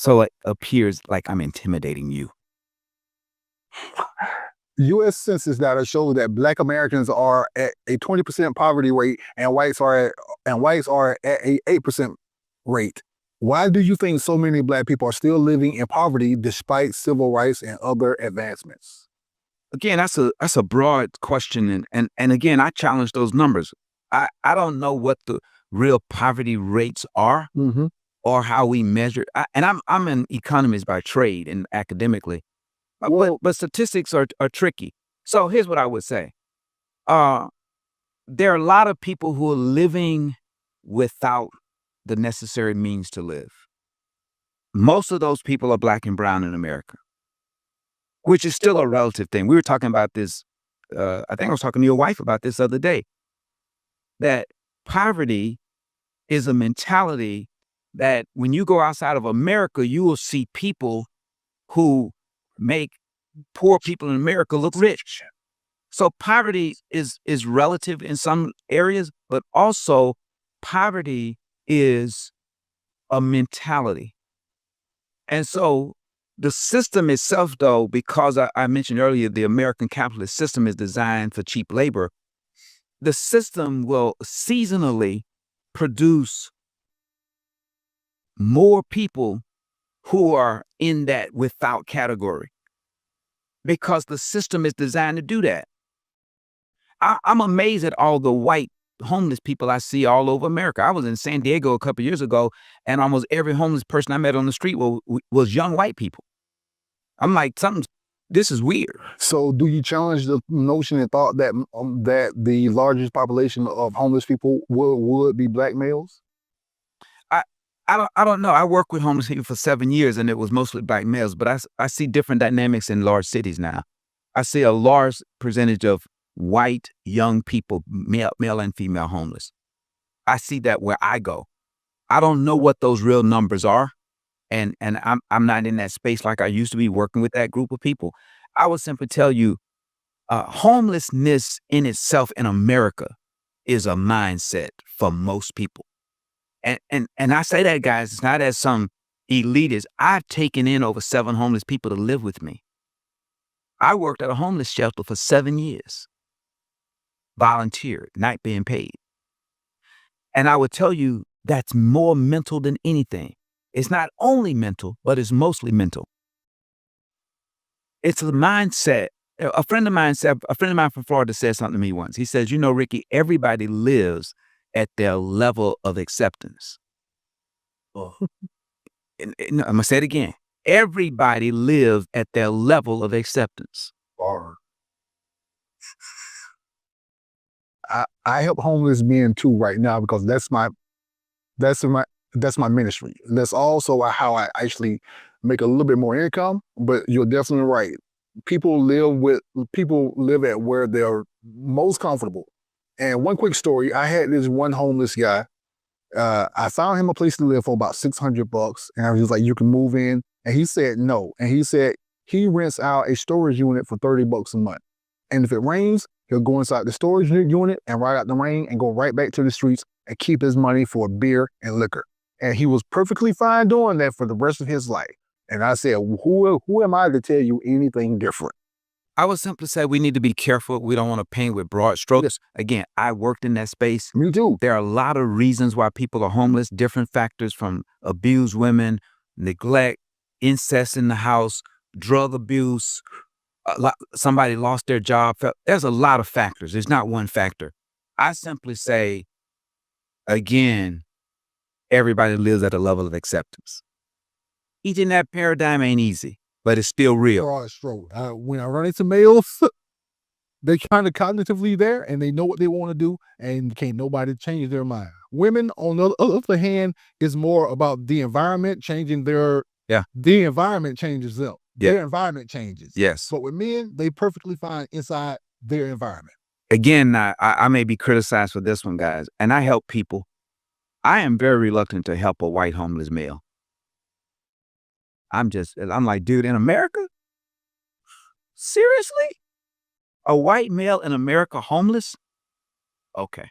So it appears like I'm intimidating you. U.S. Census data shows that Black Americans are at a 20% poverty rate, and whites are at a 8% rate. Why do you think so many Black people are still living in poverty despite civil rights and other advancements? Again, that's a broad question, and again, I challenge those numbers. I don't know what the real poverty rates are Hmm. or how we measure. And I'm an economist by trade and academically, Well, but statistics are tricky. So here's what I would say: uh, there are a lot of people who are living without the necessary means to live. Most of those people are Black and brown in America, which is still a relative thing. We were talking about this. I think I was talking to your wife about this the other day. That poverty is a mentality that when you go outside of America, you will see people who make poor people in America look rich. So poverty is relative in some areas, but also poverty is a mentality. And so the system itself, though, because I mentioned earlier, the American capitalist system is designed for cheap labor, the system will seasonally produce more people who are in that without category because the system is designed to do that. I'm amazed at all the white homeless people I see all over America. I was in San Diego a couple years ago, and almost every homeless person I met on the street was young white people. I'm like, this is weird. so do you challenge the notion and thought that that the largest population of homeless people would be Black males? I, I don't know. I worked with homeless people for 7 years, and it was mostly Black males, but I see different dynamics in large cities now. I see a large percentage of white young people, male and female homeless. I see that where I go. I don't know what those real numbers are, and I'm not in that space like I used to be working with that group of people. I would simply tell you, homelessness in itself in America is a mindset for most people. And I say that, guys, it's not as some elitist. I've taken in over 7 homeless people to live with me. I worked at a homeless shelter for 7 years, volunteered, not being paid. And I would tell you that's more mental than anything. It's not only mental, but it's mostly mental. It's a mindset. A friend of mine from Florida said something to me once. He says, Ricky, everybody lives at their level of acceptance. Oh. And I'm going to say it again. Everybody lives at their level of acceptance. Or I help homeless men too right now because that's my ministry. That's also how I actually make a little bit more income. But you're definitely right. People live at where they're most comfortable. And one quick story: I had this one homeless guy. I found him a place to live for about $600, and I was like, "You can move in," and he said no. And he said he rents out a storage unit for $30 a month, and if it rains, he'll go inside the storage unit and ride out the rain and go right back to the streets and keep his money for beer and liquor. And he was perfectly fine doing that for the rest of his life. And I said, who am I to tell you anything different? I would simply say we need to be careful. We don't want to paint with broad strokes. Again, I worked in that space. Me too. There are a lot of reasons why people are homeless, different factors from abused women, neglect, incest in the house, drug abuse, somebody lost their job. There's a lot of factors. There's not one factor. I simply say, again, everybody lives at a level of acceptance. Eating that paradigm ain't easy, but it's still real. Broad stroke. When I run into males, they're kind of cognitively there and they know what they want to do, and can't nobody change their mind. Women, on the other hand, is more about the environment changing their. Yeah. The environment changes them. Yeah. Their environment changes. Yes. But with men, they perfectly fine inside their environment. Again, I may be criticized for this one, guys, and I help people. I am very reluctant to help a white homeless male. I'm like, dude, in America? Seriously? A white male in America homeless? Okay.